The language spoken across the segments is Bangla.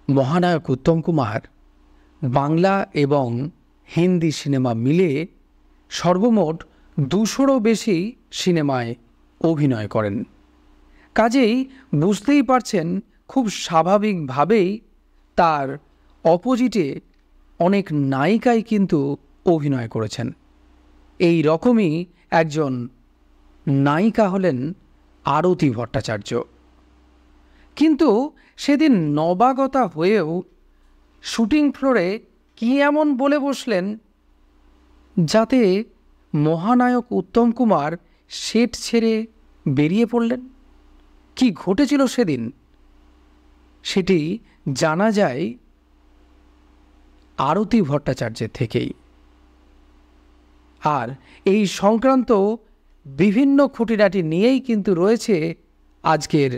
মহানায়ক উত্তম কুমার বাংলা এবং হিন্দি সিনেমা মিলে সর্বমোট 200-রও বেশি সিনেমায় অভিনয় করেন। কাজেই বুঝতেই পারছেন খুব স্বাভাবিকভাবেই তার অপোজিটে অনেক নায়িকাই কিন্তু অভিনয় করেছেন। এই রকমই একজন নায়িকা হলেন আরতি ভট্টাচার্য। কিন্তু সেদিন নবাগতা হয়েও শুটিং ফ্লোরে কী এমন বলে বসলেন যাতে মহানায়ক উত্তম কুমার সেট ছেড়ে বেরিয়ে পড়লেন? কি ঘটেছিল সেদিন সেটি জানা যায় আরতি ভট্টাচার্যের থেকেই। আর এই সংক্রান্ত বিভিন্ন খুঁটিনাটি নিয়েই কিন্তু রয়েছে আজকের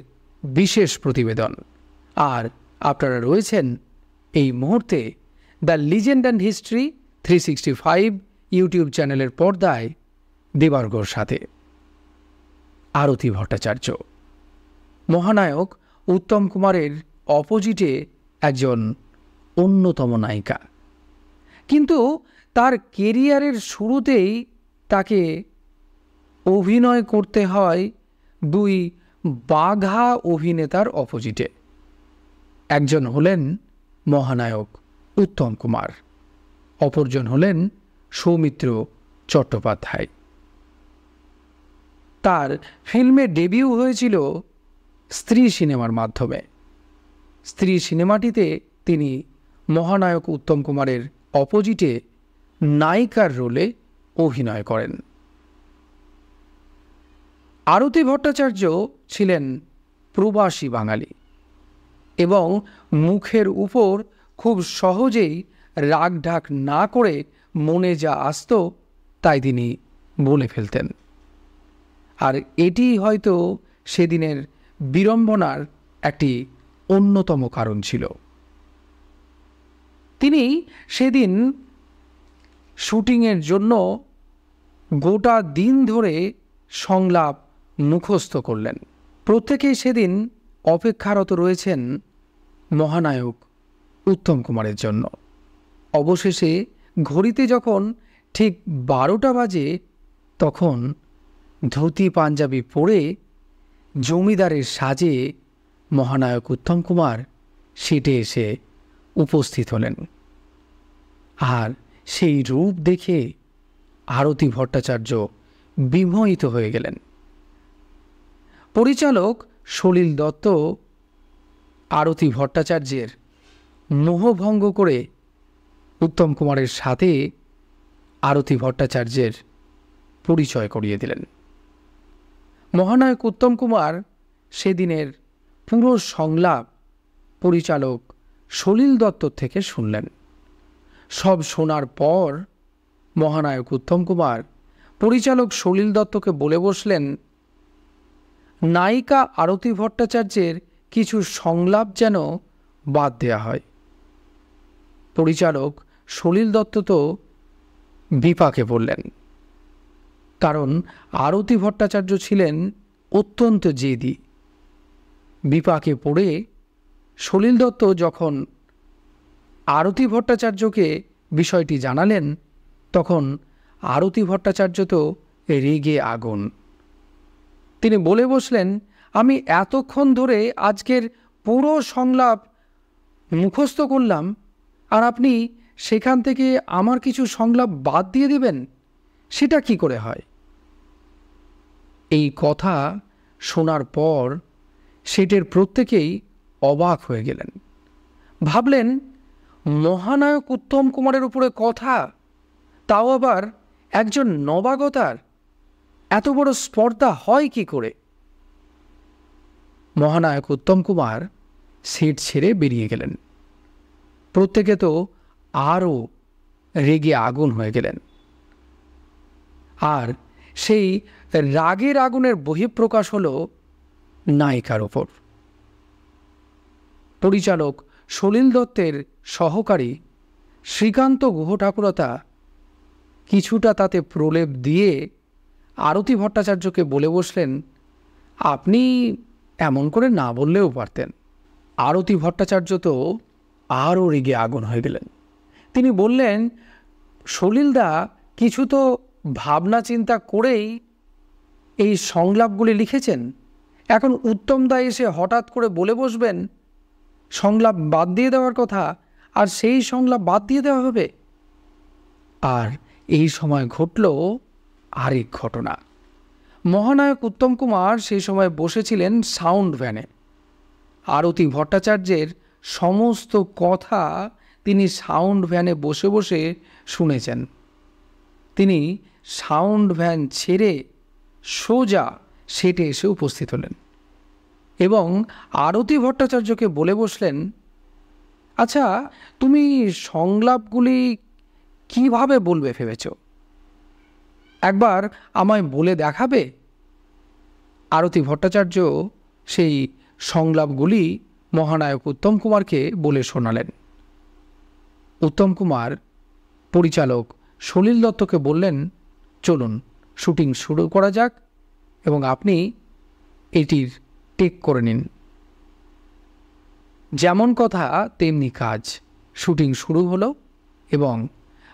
বিশেষ প্রতিবেদন। আর আপনারা রয়েছেন এই মুহূর্তে the legend and history 365 YouTube চ্যানেলের পর্দায় দেবার্গর সাথে। আরতি ভট্টাচার্য মহানায়ক উত্তম কুমারের অপোজিটে একজন অন্যতম নায়িকা, কিন্তু তার কেরিয়ারের শুরুতেই তাকে অভিনয় করতে হয় দুই বাঘা অভিনেতার অপোজিটে। একজন হলেন মহানায়ক উত্তম কুমার, অপরজন হলেন সৌমিত্র চট্টোপাধ্যায়। তার ফিল্মে ডেবিউ হয়েছিল স্ত্রী সিনেমার মাধ্যমে। স্ত্রী সিনেমাটিতে তিনি মহানায়ক উত্তম কুমারের অপোজিটে নায়িকার রোলে অভিনয় করেন। আরতি ভট্টাচার্য ছিলেন প্রবাসী বাঙালি এবং মুখের উপর খুব সহজেই রাগঢাক না করে মনে যা আসত তাই তিনি বলে ফেলতেন। আর এটি হয়তো সেদিনের বিড়ম্বনার একটি অন্যতম কারণ ছিল। তিনি সেদিন শুটিংয়ের জন্য গোটা দিন ধরে সংলাপ মুখস্থ করলেন। প্রত্যেকেই সেদিন অপেক্ষারত রয়েছেন মহানায়ক উত্তম কুমারের জন্য। অবশেষে ঘড়িতে যখন ঠিক 12টা বাজে, তখন ধুতি পাঞ্জাবি পরে জমিদারের সাজে মহানায়ক উত্তম কুমার সিটে এসে উপস্থিত হলেন। আর সেই রূপ দেখে আরতি ভট্টাচার্য বিমোহিত হয়ে গেলেন। পরিচালক সলিল দত্ত আরতি ভট্টাচার্যের মোহভঙ্গ করে উত্তম কুমারের সাথে আরতি ভট্টাচার্যের পরিচয় করিয়ে দিলেন। মহানায়ক উত্তম কুমার সেদিনের পুরো সংলাপ পরিচালক সলিল দত্তর থেকে শুনলেন। সব শোনার পর মহানায়ক উত্তম কুমার পরিচালক সলিল দত্তকে বলে বসলেন, নায়িকা আরতি ভট্টাচার্যের কিছু সংলাপ যেন বাদ দেয়া হয়। পরিচালক সলিল দত্ত তো বিপাকে পড়লেন, কারণ আরতি ভট্টাচার্য ছিলেন অত্যন্ত জেদি। বিপাকে পড়ে সলিল দত্ত যখন আরতি ভট্টাচার্যকে বিষয়টি জানালেন, তখন আরতি ভট্টাচার্য তো রেগে আগুন। তিনি বলে বসলেন, আমি এতক্ষণ ধরে আজকের পুরো সংলাপ মুখস্থ করলাম, আর আপনি সেখান থেকে আমার কিছু সংলাপ বাদ দিয়ে দিবেন? সেটা কি করে হয়? এই কথা শোনার পর সেটের প্রত্যেকেই অবাক হয়ে গেলেন। ভাবলেন, মহানায়ক উত্তম কুমারের উপরে কথা, তাও আবার একজন নবাগতার, এত বড় স্পর্ধা হয় কি করে? মহানায়ক উত্তম কুমার সেট ছেড়ে বেরিয়ে গেলেন। প্রত্যেকে তো আরও রেগে আগুন হয়ে গেলেন। আর সেই রাগের আগুনের বহিঃপ্রকাশ হলো নায়িকার ওপর। পরিচালক সলিল দত্তের সহকারী শ্রীকান্ত গুহ ঠাকুরতা কিছুটা তাতে প্রলেপ দিয়ে আরতি ভট্টাচার্যকে বলে বসলেন, আপনি এমন করে না বললেও পারতেন। আরতি ভট্টাচার্য তো আরও রেগে আগুন হয়ে গেলেন। তিনি বললেন, সলিলদা কিছু তো ভাবনা চিন্তা করেই এই সংলাপগুলি লিখেছেন, এখন উত্তমদা এসে হঠাৎ করে বলে বসবেন সংলাপ বাদ দিয়ে দেওয়ার কথা, আর সেই সংলাপ বাদ দিয়ে দেওয়া হবে। আর এই সময় ঘটল আরেক ঘটনা। মহানায়ক উত্তম কুমার সেই সময় বসেছিলেন সাউন্ড ভ্যানে। আরতি ভট্টাচার্যের সমস্ত কথা তিনি সাউন্ড ভ্যানে বসে বসে শুনেছেন। তিনি সাউন্ড ভ্যান ছেড়ে সোজা সেটে এসে উপস্থিত হলেন এবং আরতি ভট্টাচার্যকে বলে বসলেন, আচ্ছা, তুমি সংলাপগুলি কিভাবে বলবে ভেবেছ? একবার আমায় বলে দেখাবে? আরতি ভট্টাচার্য সেই সংলাপগুলি মহানায়ক উত্তম কুমারকে বলে শোনালেন। উত্তম কুমার পরিচালক সলিল দত্তকে বললেন, চলুন শুটিং শুরু করা যাক এবং আপনি এটির টেক করে নিন। যেমন কথা তেমনি কাজ। শুটিং শুরু হলো এবং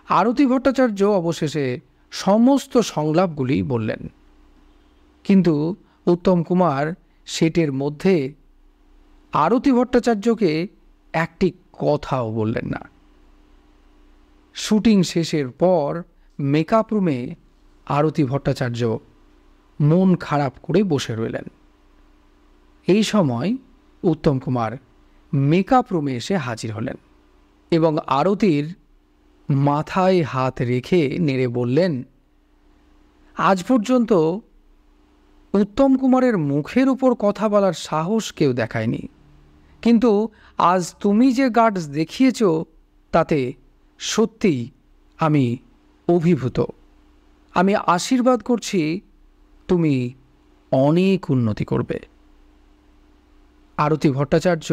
আরতি ভট্টাচার্য অবশেষে সমস্ত সংলাপগুলি বললেন, কিন্তু উত্তম কুমার সেটের মধ্যে আরতি ভট্টাচার্যকে একটি কথাও বললেন না। শুটিং শেষের পর মেকআপ রুমে আরতি ভট্টাচার্য মন খারাপ করে বসে রইলেন। এই সময় উত্তম কুমার মেকআপ রুমে এসে হাজির হলেন এবং আরতির মাথায় হাত রেখে নেড়ে বললেন, আজ পর্যন্ত উত্তম কুমারের মুখের উপর কথা বলার সাহস কেউ দেখায়নি, কিন্তু আজ তুমি যে গার্ডস দেখিয়েছ তাতে সত্যিই আমি অভিভূত। আমি আশীর্বাদ করছি তুমি অনেক উন্নতি করবে। আরতি ভট্টাচার্য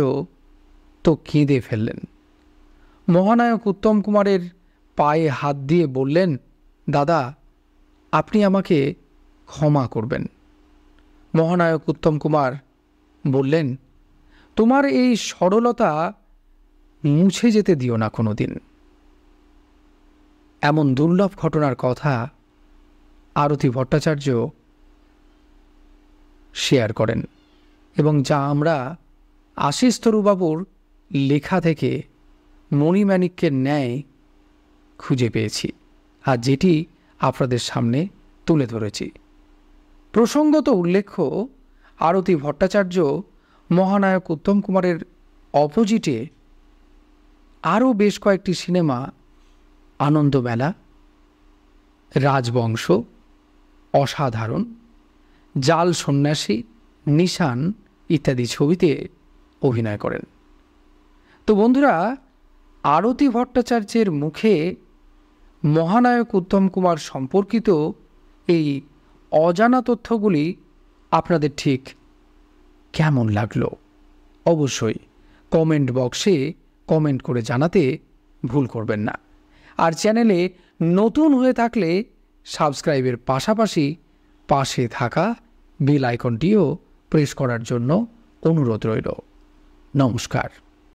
তো কেঁদে ফেললেন। মহানায়ক উত্তম কুমারের পায়ে হাত দিয়ে বললেন, দাদা, আপনি আমাকে ক্ষমা করবেন। মহানায়ক উত্তম কুমার বললেন, তোমার এই সরলতা মুছে যেতে দিও না কোনো দিন। এমন দুর্লভ ঘটনার কথা আরতি ভট্টাচার্য শেয়ার করেন এবং যা আমরা আশিস তরুবাবুর লেখা থেকে মণিমাণিক্যের ন্যায় খুঁজে পেয়েছি আর যেটি আপনাদের সামনে তুলে ধরেছি। প্রসঙ্গত উল্লেখ্য, আরতি ভট্টাচার্য মহানায়ক উত্তম কুমারের অপোজিটে আরও বেশ কয়েকটি সিনেমা আনন্দমেলা, রাজবংশ, অসাধারণ, জাল সন্ন্যাসী, নিশান ইত্যাদি ছবিতে অভিনয় করেন। তো বন্ধুরা, আরতি ভট্টাচার্যের মুখে মহানায়ক উত্তম কুমার সম্পর্কিত এই অজানা তথ্যগুলি আপনাদের ঠিক কেমন লাগলো অবশ্যই কমেন্ট বক্সে কমেন্ট করে জানাতে ভুল করবেন না। আর চ্যানেলে নতুন হয়ে থাকলে সাবস্ক্রাইবের পাশাপাশি পাশে থাকা বেল আইকনটিও প্রেস করার জন্য অনুরোধ রইল। নমস্কার।